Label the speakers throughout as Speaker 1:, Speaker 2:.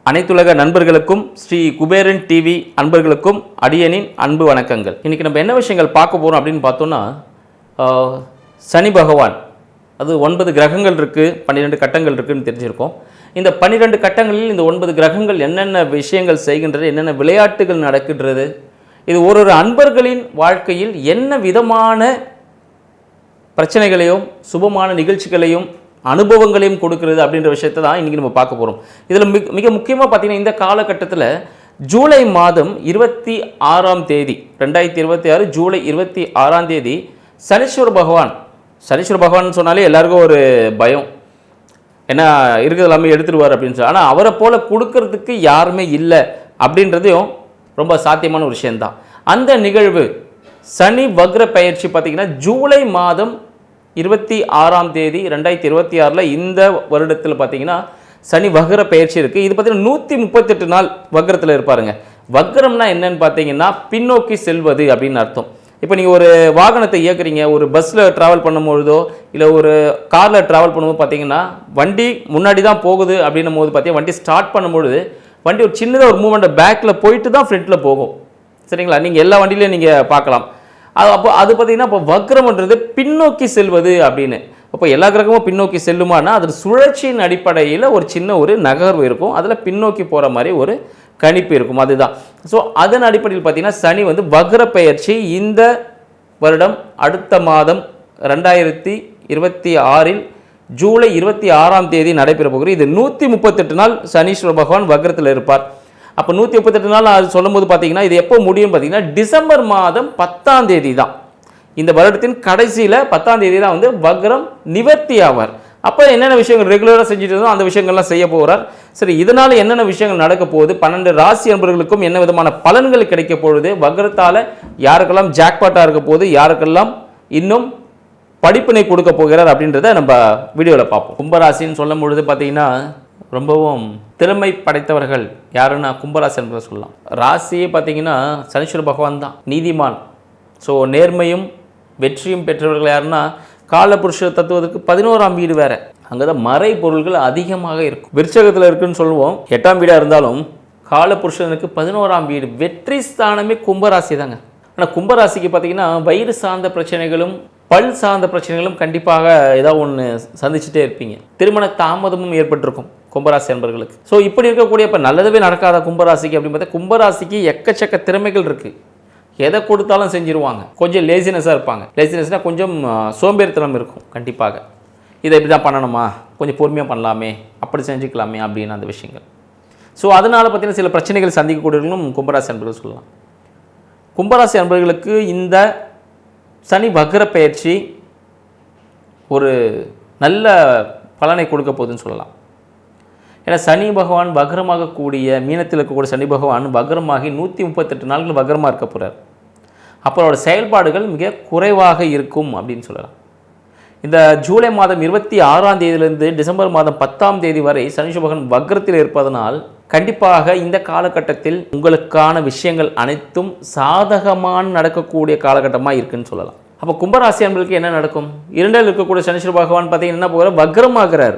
Speaker 1: அனைத்துலக நண்பர்களுக்கும் ஸ்ரீ குபேரன் டிவி அன்பர்களுக்கும் அடியனின் அன்பு வணக்கங்கள். இன்றைக்கி நம்ம என்ன விஷயங்கள் பார்க்க போகிறோம் அப்படின்னு பார்த்தோன்னா, சனி பகவான், அது 9 கிரகங்கள் இருக்குது, 12 கட்டங்கள் இருக்குதுன்னு தெரிஞ்சிருக்கோம். இந்த 12 கட்டங்களில் இந்த 9 கிரகங்கள் என்னென்ன விஷயங்கள் செய்கின்றது, என்னென்ன விளையாட்டுகள் நடக்கின்றது, இது ஒரு அன்பர்களின் வாழ்க்கையில் என்ன விதமான பிரச்சனைகளையும் சுபமான நிகழ்ச்சிகளையும் அனுபவங்களையும் கொடுக்கிறது அப்படின்ற விஷயத்தை தான் இன்றைக்கி நம்ம பார்க்க போகிறோம். இதில் மிக முக்கியமாக பார்த்தீங்கன்னா, இந்த காலகட்டத்தில் ஜூலை மாதம் 26ஆம் தேதி 2026 ஜூலை 26ஆம் தேதி சனீஸ்வர பகவான் சொன்னாலே எல்லாருக்கும் ஒரு பயம், ஏன்னா இருக்கிறது எல்லாமே எடுத்துடுவார் அப்படின்னு சொல்லி. ஆனால் அவரை போல் கொடுக்கறதுக்கு யாருமே இல்லை அப்படின்றதையும் ரொம்ப சாத்தியமான ஒரு விஷயந்தான். அந்த நிகழ்வு சனி வக்ர பயிற்சி பார்த்திங்கன்னா ஜூலை மாதம் 26ஆம் தேதி 2026 இந்த வருடத்தில் பார்த்தீங்கன்னா சனி வக்ர பயிற்சி இருக்குது. இது பார்த்தீங்கன்னா 138 நாள் வக்ரத்தில் இருப்பாருங்க. வக்ரம்னா என்னன்னு பார்த்தீங்கன்னா பின்னோக்கி செல்வது அப்படின்னு அர்த்தம். இப்போ நீங்கள் ஒரு வாகனத்தை இயக்குறீங்க, ஒரு பஸ்ஸில் ட்ராவல் பண்ணும்பொழுதோ இல்லை ஒரு காரில் ட்ராவல் பண்ணும்போது பார்த்தீங்கன்னா வண்டி முன்னாடி தான் போகுது அப்படின்னும் போது பார்த்தீங்கன்னா வண்டி ஸ்டார்ட் பண்ணும்பொழுது வண்டி ஒரு சின்னதாக ஒரு மூவ்மெண்ட் பேக்கில் போயிட்டு தான் ஃப்ரண்ட்டில் போகும். சரிங்களா? நீங்கள் எல்லா வண்டியிலையும் நீங்கள் பார்க்கலாம். அப்போ அது பார்த்தீங்கன்னா இப்போ வக்ரம்ன்றது பின்னோக்கி செல்வது அப்படின்னு. அப்போ எல்லா கிரகமும் பின்னோக்கி செல்லுமானா அது சுழற்சியின் அடிப்படையில் ஒரு சின்ன ஒரு நகர்வு இருக்கும், அதில் பின்னோக்கி போகிற மாதிரி ஒரு கணிப்பு இருக்கும், அதுதான். ஸோ அதன் அடிப்படையில் பார்த்தீங்கன்னா சனி வக்ர பெயர்ச்சி இந்த வருடம் அடுத்த மாதம் 2026 ஜூலை 26ஆம் தேதி நடைபெற போகிறது. இது 138 நாள் சனீஸ்வர பகவான் வக்ரத்தில் இருப்பார். அப்போ 138 நாள் அது சொல்லும்போது பார்த்தீங்கன்னா இது எப்போ முடியும் பார்த்தீங்கன்னா டிசம்பர் மாதம் 10ஆம் தேதி தான். இந்த வருடத்தின் கடைசியில் 10ஆம் தேதி தான் வக்ரம் நிவர்த்தி ஆவார். அப்போ என்னென்ன விஷயங்கள் ரெகுலராக செஞ்சுட்டு இருந்தோம் அந்த விஷயங்கள்லாம் செய்ய போகிறார். சரி, இதனால் என்னென்ன விஷயங்கள் நடக்க போகுது, 12 ராசி அன்பர்களுக்கும் என்ன விதமான பலன்கள் கிடைக்க போகுது, வக்ரத்தால் யாருக்கெல்லாம் ஜாக்பாட்டாக இருக்க போகுது, யாருக்கெல்லாம் இன்னும் படிப்பினை கொடுக்க போகிறார் அப்படின்றத நம்ம வீடியோவில் பார்ப்போம். கும்பராசின்னு சொல்லும் பொழுது பார்த்தீங்கன்னா ரொம்பவும் திறமை படைத்தவர்கள் யாருன்னா கும்பராசி என்பதை சொல்லலாம். ராசியே பார்த்தீங்கன்னா சனீஸ்வர பகவான் தான், நீதிமான். ஸோ நேர்மையும் வெற்றியும் பெற்றவர்கள் யாருன்னா காலபுருஷ தத்துவத்துக்கு 11ஆம் வீடு வேறு, அங்கே தான் மறை பொருள்கள் அதிகமாக இருக்கும். விருச்சகத்தில் இருக்குன்னு சொல்லுவோம், 8ஆம் வீடாக இருந்தாலும் காலபுருஷனுக்கு 11ஆம் வீடு வெற்றி ஸ்தானமே கும்பராசி தாங்க. ஆனால் கும்பராசிக்கு பார்த்தீங்கன்னா வயிறு சார்ந்த பிரச்சனைகளும் பல் சார்ந்த பிரச்சனைகளும் கண்டிப்பாக ஏதாவது ஒன்று சந்திச்சுட்டே இருப்பீங்க. திருமண தாமதமும் ஏற்பட்டிருக்கும் கும்பராசி அன்பர்களுக்கு. ஸோ இப்படி இருக்கக்கூடிய இப்போ நல்லதவே நடக்காத கும்பராசிக்கு அப்படின்னு பார்த்தா கும்பராசிக்கு எக்கச்சக்க திறமைகள் இருக்குது. எதை கொடுத்தாலும் செஞ்சுருவாங்க. கொஞ்சம் லேசினஸாக இருப்பாங்க. லேசினஸ்னால் கொஞ்சம் சோம்பேறித்தனம் இருக்கும். கண்டிப்பாக இதை இப்படி தான் பண்ணணுமா, கொஞ்சம் பொறுமையாக பண்ணலாமே, அப்படி செஞ்சுக்கலாமே அப்படின்னு அந்த விஷயங்கள். ஸோ அதனால் பார்த்தீங்கன்னா சில பிரச்சனைகள் சந்திக்கக்கூடியவர்களும் கும்பராசி அன்பர்கள் சொல்லலாம். கும்பராசி அன்பர்களுக்கு இந்த சனி வக்ர பயிற்சி ஒரு நல்ல பலனை கொடுக்க போகுதுன்னு சொல்லலாம். ஏன்னா சனி பகவான் வக்ரமாகக்கூடிய மீனத்தில் இருக்கக்கூடிய சனி பகவான் வக்ரமாகி 138 நாட்கள் வக்ரமாக இருக்க போகிறார். அப்போ அவரோட செயல்பாடுகள் மிக குறைவாக இருக்கும் அப்படின்னு சொல்லலாம். இந்த ஜூலை மாதம் 26ஆம் தேதியிலிருந்து டிசம்பர் மாதம் 10ஆம் தேதி வரை சனீஸ்வர பகவான் வக்ரத்தில் இருப்பதனால் கண்டிப்பாக இந்த காலகட்டத்தில் உங்களுக்கான விஷயங்கள் அனைத்தும் சாதகமான நடக்கக்கூடிய காலகட்டமாக இருக்குன்னு சொல்லலாம். அப்போ கும்பராசி அன்பர்களுக்கு என்ன நடக்கும்? 2ல் இருக்கக்கூடிய சனீஸ்வர பகவான் பார்த்தீங்கன்னா என்ன போகிறார், வக்ரமாகிறார்.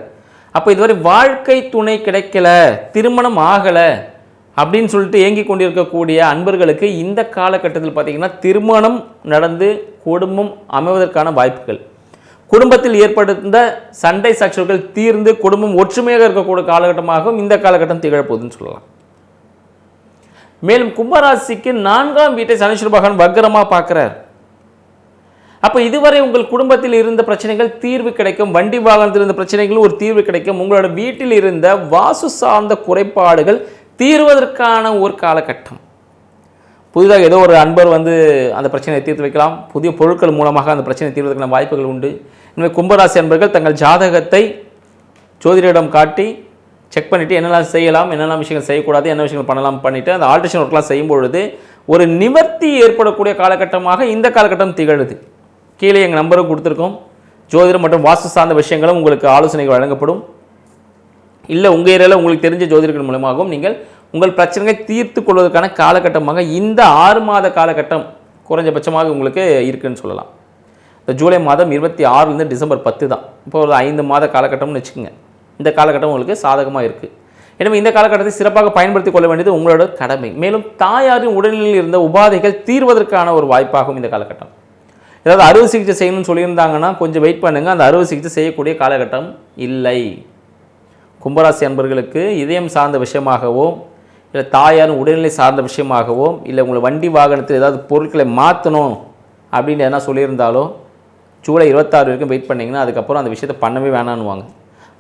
Speaker 1: அப்போ இதுவரை வாழ்க்கை துணை கிடைக்கல, திருமணம் ஆகலை அப்படின்னு சொல்லிட்டு ஏங்கி கொண்டிருக்கக்கூடிய அன்பர்களுக்கு இந்த காலகட்டத்தில் பார்த்திங்கன்னா திருமணம் நடந்து குடும்பம் அமைவதற்கான வாய்ப்புகள், குடும்பத்தில் ஏற்படுத்த சண்டை சச்சரவுகள் தீர்ந்து குடும்பம் ஒற்றுமையாக இருக்கக்கூடிய காலகட்டமாகவும் இந்த காலகட்டம் திகழப்போகுதுன்னு சொல்லலாம். மேலும் கும்பராசிக்கு 4ஆம் வீட்டை சனீஸ்வர பகவான் வக்ரமாக பார்க்குறார். அப்போ இதுவரை உங்கள் குடும்பத்தில் இருந்த பிரச்சனைகள் தீர்வு கிடைக்கும், வண்டி வாகனத்தில் இருந்த பிரச்சனைகள் ஒரு தீர்வு கிடைக்கும், உங்களோட வீட்டில் இருந்த வாசு சார்ந்த குறைபாடுகள் தீர்வதற்கான ஒரு காலகட்டம். புதிதாக ஏதோ ஒரு அன்பர் அந்த பிரச்சனையை தீர்த்து வைக்கலாம், புதிய பொருட்கள் மூலமாக அந்த பிரச்சனையை தீர்வதற்கான வாய்ப்புகள் உண்டு. எனவே கும்பராசி அன்பர்கள் தங்கள் ஜாதகத்தை ஜோதிடரிடம் காட்டி செக் பண்ணிவிட்டு என்னெல்லாம் செய்யலாம், என்னெல்லாம் விஷயங்கள் செய்யக்கூடாது, என்ன விஷயங்கள் பண்ணலாம் பண்ணிவிட்டு அந்த ஆல்ட்ரேஷன் ஒர்க்லாம் செய்யும் பொழுது ஒரு நிவர்த்தி ஏற்படக்கூடிய காலகட்டமாக இந்த காலகட்டம் திகழுது. கீழே எங்கள் நம்பரும் கொடுத்துருக்கோம். ஜோதிடம் மற்றும் வாஸ்து சார்ந்த விஷயங்களும் உங்களுக்கு ஆலோசனைகள் வழங்கப்படும். இல்லை உங்கள் ஏரியாவில் உங்களுக்கு தெரிஞ்ச ஜோதிடர்கள் மூலமாகவும் நீங்கள் உங்கள் பிரச்சனைகளை தீர்த்து கொள்வதற்கான காலகட்டமாக இந்த 6 மாத காலகட்டம் குறைஞ்சபட்சமாக உங்களுக்கு இருக்குன்னு சொல்லலாம். இந்த ஜூலை மாதம் 26 டிசம்பர் 10 தான். இப்போ ஒரு 5 மாத காலகட்டம்னு வச்சுக்கோங்க. இந்த காலகட்டம் உங்களுக்கு சாதகமாக இருக்குது. எனவே இந்த காலகட்டத்தை சிறப்பாக பயன்படுத்திக் கொள்ள வேண்டியது உங்களோட கடமை. மேலும் தாயாரின் உடல்நிலையில் இருந்த உபாதைகள் தீர்வதற்கான ஒரு வாய்ப்பாகும் இந்த காலகட்டம். ஏதாவது அறுவை சிகிச்சை செய்யணும்னு சொல்லியிருந்தாங்கன்னா கொஞ்சம் வெயிட் பண்ணுங்கள். அந்த அறுவை சிகிச்சை செய்யக்கூடிய காலகட்டம் இல்லை. கும்பராசி அன்பர்களுக்கு இதயம் சார்ந்த விஷயமாகவோ இல்லை தாயாரின் உடல்நிலை சார்ந்த விஷயமாகவோ இல்லை உங்களை வண்டி வாகனத்தில் ஏதாவது பொருட்களை மாற்றணும் அப்படின்னு எதனா சொல்லியிருந்தாலோ ஜூலை 26 வரைக்கும் வெயிட் பண்ணிங்கன்னா அதுக்கப்புறம் அந்த விஷயத்தை பண்ணவே வேணான்னுவாங்க.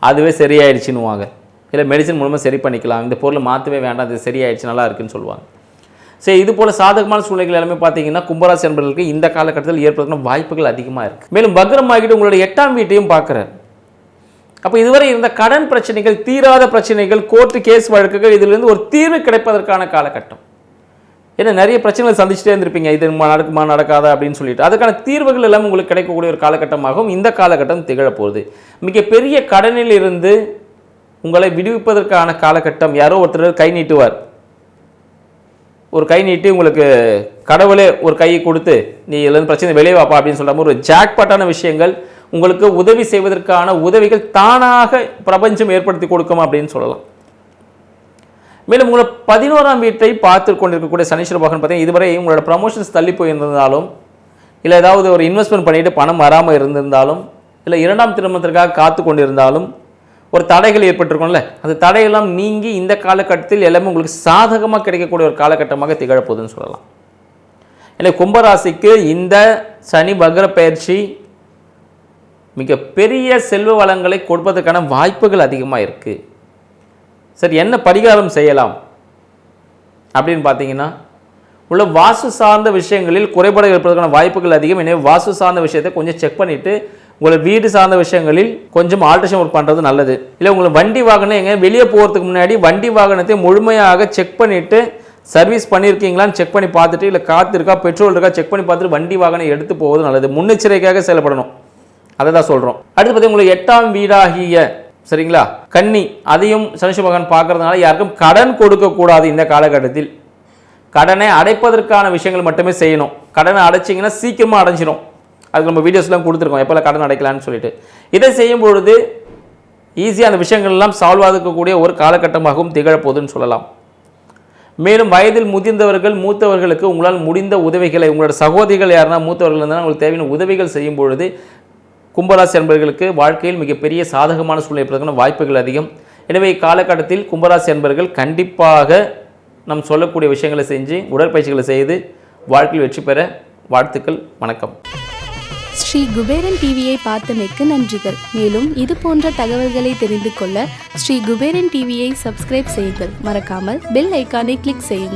Speaker 1: அதுவே சரியாயிடுச்சுன்னுவாங்க. இல்லை மெடிசன் மூலமாக சரி பண்ணிக்கலாம், இந்த பொருளை மாற்றவே வேண்டாம், அது சரியாயிடுச்சு, நல்லா இருக்குன்னு சொல்லுவாங்க. சரி, இது போல் சாதகமான சூழ்நிலைகள் எல்லாமே பார்த்தீங்கன்னா கும்பராசி அன்பர்களுக்கு இந்த காலகட்டத்தில் ஏற்படுத்தின வாய்ப்புகள் அதிகமாக இருக்குது. மேலும் வக்ரமாகிட்டு உங்களுடைய 8ஆம் வீட்டையும் பார்க்குறாரு. அப்போ இதுவரை இருந்த கடன் பிரச்சனைகள், தீராத பிரச்சனைகள், கோர்ட்டு கேஸ் வழக்குகள், இதிலிருந்து ஒரு தீர்வு கிடைப்பதற்கான காலகட்டம். ஏன்னா நிறைய பிரச்சனைகள் சந்திச்சுட்டே இருந்திருப்பீங்க, இது நடக்குமா நடக்காதா அப்படின்னு சொல்லிட்டு. அதுக்கான தீர்வுகள் எல்லாம் உங்களுக்கு கிடைக்கக்கூடிய ஒரு காலகட்டமாகவும் இந்த காலகட்டம் திகழப்போகுது. மிகப்பெரிய கடனில் இருந்து உங்களை விடுவிப்பதற்கான காலகட்டம். யாரோ ஒருத்தர் கை நீட்டுவார், ஒரு கை நீட்டி உங்களுக்கு கடவுளே ஒரு கையை கொடுத்து நீ இதுலேருந்து பிரச்சனை வெளியே வாப்பா அப்படின்னு சொல்கிற ஒரு ஜாக்பாட்டான விஷயங்கள் உங்களுக்கு உதவி செய்வதற்கான உதவிகள் தானாக பிரபஞ்சம் ஏற்படுத்தி கொடுக்கும் அப்படின்னு சொல்லலாம். மேலும் உங்களை 11ஆம் வீட்டை பார்த்து கொண்டிருக்கக்கூடிய சனீஸ்வர பகவான் பார்த்தீங்கன்னா இதுவரை உங்களோட ப்ரமோஷன்ஸ் தள்ளி போயிருந்தாலும் இல்லை ஏதாவது ஒரு இன்வெஸ்ட்மெண்ட் பண்ணிவிட்டு பணம் வராமல் இருந்திருந்தாலும் இல்லை 2ஆம் திருமணத்திற்காக காத்து கொண்டிருந்தாலும் ஒரு தடைகள் ஏற்பட்டிருக்கும்ல, அந்த தடையெல்லாம் நீங்கி இந்த காலகட்டத்தில் எல்லாமே உங்களுக்கு சாதகமாக கிடைக்கக்கூடிய ஒரு காலகட்டமாக திகழப்போகுதுன்னு சொல்லலாம். எனவே கும்பராசிக்கு இந்த சனி வக்ர பயிற்சி மிகப்பெரிய செல்வ வளங்களை கொடுப்பதற்கான வாய்ப்புகள் அதிகமாக இருக்குது. சரி, என்ன பரிகாரம் செய்யலாம் அப்படின்னு பார்த்தீங்கன்னா உள்ள வாஸ்து சார்ந்த விஷயங்களில் குறைபாடு ஏற்படுவதற்கான வாய்ப்புகள் அதிகம். எனவே வாஸ்து சார்ந்த விஷயத்தை கொஞ்சம் செக் பண்ணிவிட்டு உங்களை வீடு சார்ந்த விஷயங்களில் கொஞ்சம் ஆல்ட்ரேஷன் ஒர்க் பண்ணுறது நல்லது. இல்லை உங்களை வண்டி வாகனம் எங்கே வெளியே போகிறதுக்கு முன்னாடி வண்டி வாகனத்தை முழுமையாக செக் பண்ணிவிட்டு சர்வீஸ் பண்ணியிருக்கீங்களான்னு செக் பண்ணி பார்த்துட்டு, இல்லை காற்று இருக்கா பெட்ரோல் இருக்கா செக் பண்ணி பார்த்துட்டு வண்டி வாகனம் எடுத்து போவது நல்லது. முன்னெச்சரிக்கையாக செயல்படணும், அதை தான் சொல்கிறோம். அடுத்து பார்த்தீங்கன்னா உங்களுக்கு 8ஆம் வீடாகிய சரிங்களா கன்னி, அதையும் சனீஸ்வர பகவான் பார்க்கறதுனால யாருக்கும் கடன் கொடுக்கக்கூடாது. இந்த காலகட்டத்தில் கடனை அடைப்பதற்கான விஷயங்கள் மட்டுமே செய்யணும். கடனை அடைச்சிங்கன்னா சீக்கிரமாக அடைஞ்சிடும். அதுக்கு நம்ம வீடியோஸ்லாம் கொடுத்துருக்கோம் எப்போல்லாம் கடன் அடைக்கலான்னு சொல்லிட்டு. இதை செய்யும் பொழுது ஈஸியாக அந்த விஷயங்கள்லாம் சால்வ் ஆகக்கூடிய ஒரு காலகட்டமாகவும் திகழப்போகுதுன்னு சொல்லலாம். மேலும் வயதில் முதிர்ந்தவர்கள் மூத்தவர்களுக்கு உங்களால் முடிந்த உதவிகளை, உங்களோட சகோதரிகள் யாருன்னா மூத்தவர்கள் இருந்தால் உங்களுக்கு தேவையான உதவிகள் செய்யும் பொழுது கும்பராசி அன்பர்களுக்கு வாழ்க்கையில் மிகப்பெரிய சாதகமான சூழ்நிலை ஏற்பதற்கான வாய்ப்புகள் அதிகம். எனவே இக்காலகட்டத்தில் கும்பராசி அன்பர்கள் கண்டிப்பாக நம் சொல்லக்கூடிய விஷயங்களை செஞ்சு உடற்பயிற்சிகளை செய்து வாழ்க்கையில் வெற்றி பெற வாழ்த்துக்கள். வணக்கம்.
Speaker 2: ஸ்ரீ குபேரன் டிவியை பார்த்தமைக்கு நன்றிகள். மேலும் இது போன்ற தகவல்களை தெரிந்து கொள்ள ஸ்ரீ குபேரன் டிவியை சப்ஸ்கிரைப் செய்யுங்கள். மறக்காமல் பெல் ஐக்கானை கிளிக் செய்யுங்கள்.